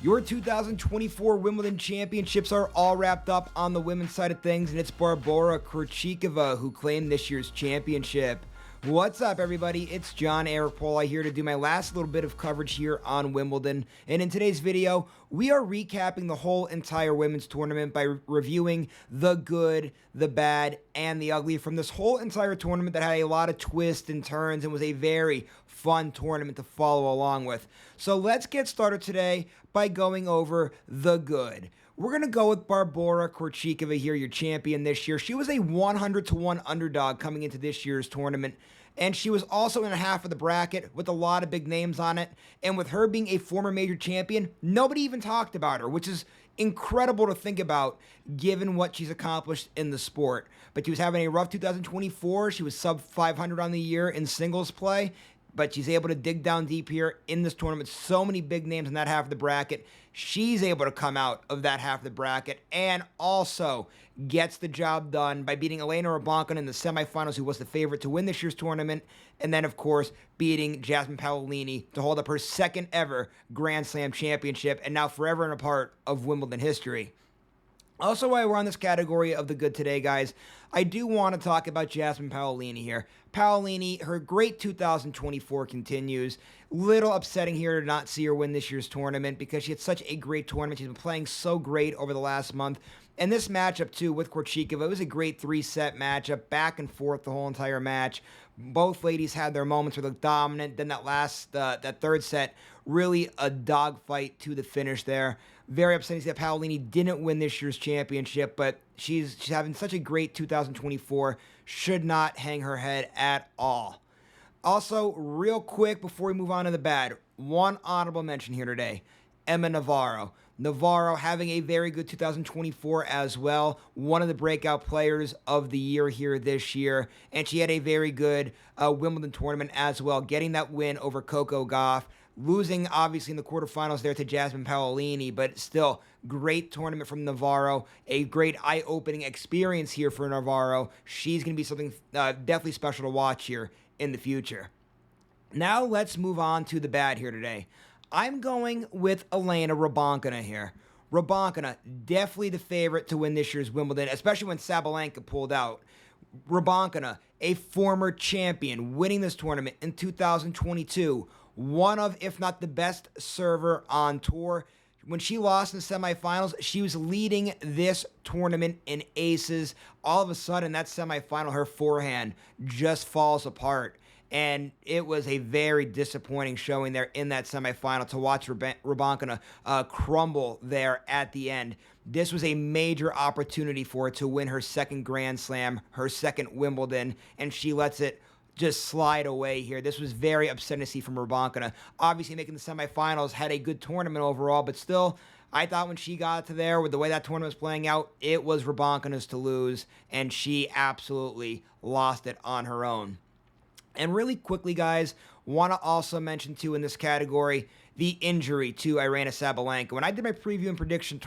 Your 2024 Wimbledon championships are all wrapped up on the women's side of things, and it's Barbora Krejcikova who claimed this year's championship. What's up, everybody? It's John Eric Paula here to do my last little bit of coverage here on Wimbledon. And in today's video, we are recapping the whole entire women's tournament by reviewing the good, the bad, and the ugly from this whole entire tournament that had a lot of twists and turns and was a very fun tournament to follow along with. So let's get started today by going over the good. We're going to go with Barbora Krejcikova here, your champion this year. She was a 100-1 underdog coming into this year's tournament, and she was also in a half of the bracket with a lot of big names on it. And with her being a former major champion, nobody even talked about her, which is incredible to think about given what she's accomplished in the sport. But she was having a rough 2024. She was sub 500 on the year in singles play, but she's able to dig down deep here in this tournament. So many big names in that half of the bracket. She's able to come out of that half of the bracket and also gets the job done by beating Elena Rybakina in the semifinals, who was the favorite to win this year's tournament, and then, of course, beating Jasmine Paolini to hold up her second ever Grand Slam championship and now forever and a part of Wimbledon history. Also, while we're on this category of the good today, guys, I do want to talk about Jasmine Paolini here. Paolini, her great 2024 continues. Little upsetting here to not see her win this year's tournament because she had such a great tournament. She's been playing so great over the last month. And this matchup, too, with Krejcikova, it was a great three-set matchup, back and forth the whole entire match. Both ladies had their moments where they looked dominant. Then that third set, really a dogfight to the finish there. Very upsetting that Paolini didn't win this year's championship, but she's having such a great 2024. Should not hang her head at all. Also, real quick before we move on to the bad, one honorable mention here today. Emma Navarro. Navarro having a very good 2024 as well. One of the breakout players of the year here this year. And she had a very good Wimbledon tournament as well, getting that win over Coco Gauff. Losing, obviously, in the quarterfinals there to Jasmine Paolini, but still, great tournament from Navarro. A great eye-opening experience here for Navarro. She's going to be something definitely special to watch here in the future. Now, let's move on to the bad here today. I'm going with Elena Rybakina here. Rybakina, definitely the favorite to win this year's Wimbledon, especially when Sabalenka pulled out. Rybakina, a former champion, winning this tournament in 2022. One of, if not the best server on tour. When she lost in the semifinals, she was leading this tournament in aces. All of a sudden, that semifinal, her forehand just falls apart. And it was a very disappointing showing there in that semifinal to watch Rybakina crumble there at the end. This was a major opportunity for her to win her second Grand Slam, her second Wimbledon, and she lets it just slide away here. This was very upsetting to see from Rybakina. Obviously making the semifinals, had a good tournament overall, but still, I thought when she got to there, with the way that tournament was playing out, it was Rybakina's to lose, and she absolutely lost it on her own. And really quickly, guys, want to also mention, too, in this category, the injury to Aryna Sabalenka. When I did my preview and prediction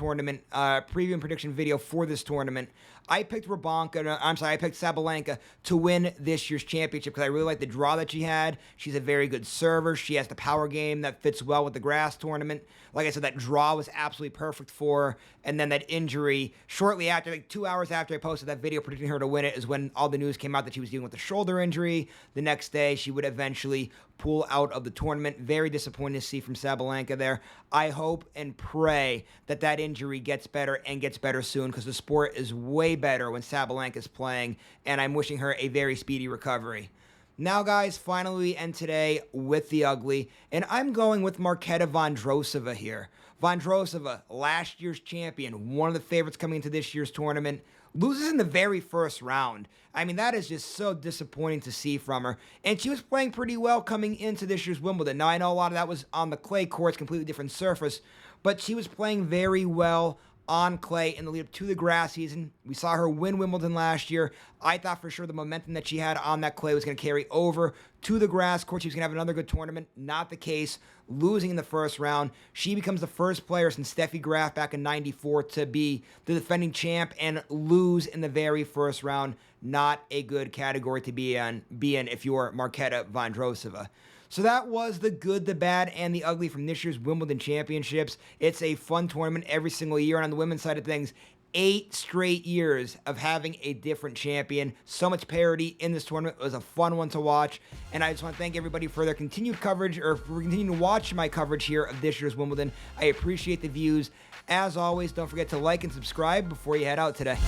video for this tournament, I picked Sabalenka to win this year's championship because I really like the draw that she had. She's a very good server. She has the power game that fits well with the grass tournament. Like I said, that draw was absolutely perfect for her. And then that injury, shortly after, like 2 hours after I posted that video predicting her to win it, is when all the news came out that she was dealing with a shoulder injury. The next day, she would eventually pull out of the tournament. Very disappointing to see from Sabalenka there. I hope and pray that that injury gets better and gets better soon, because the sport is way better when Sabalenka is playing, and I'm wishing her a very speedy recovery. Now, guys, finally we end today with the ugly, and I'm going with Marketa Vondrousova here. Vondrousova, last year's champion, one of the favorites coming into this year's tournament, loses in the very first round. I mean, that is just so disappointing to see from her. And she was playing pretty well coming into this year's Wimbledon. Now, I know a lot of that was on the clay courts, completely different surface, but she was playing very well on clay in the lead up to the grass season. We saw her win Wimbledon last year. I thought for sure the momentum that she had on that clay was going to carry over to the grass court. She was going to have another good tournament. Not the case. Losing in the first round. She becomes the first player since Steffi Graf back in '94 to be the defending champ and lose in the very first round. Not a good category to be in if you're Marketa Vondrousova. So that was the good, the bad, and the ugly from this year's Wimbledon Championships. It's a fun tournament every single year. And on the women's side of things, 8 straight years of having a different champion. So much parity in this tournament. It was a fun one to watch. And I just want to thank everybody for their continued coverage, or for continuing to watch my coverage here of this year's Wimbledon. I appreciate the views. As always, don't forget to like and subscribe before you head out today.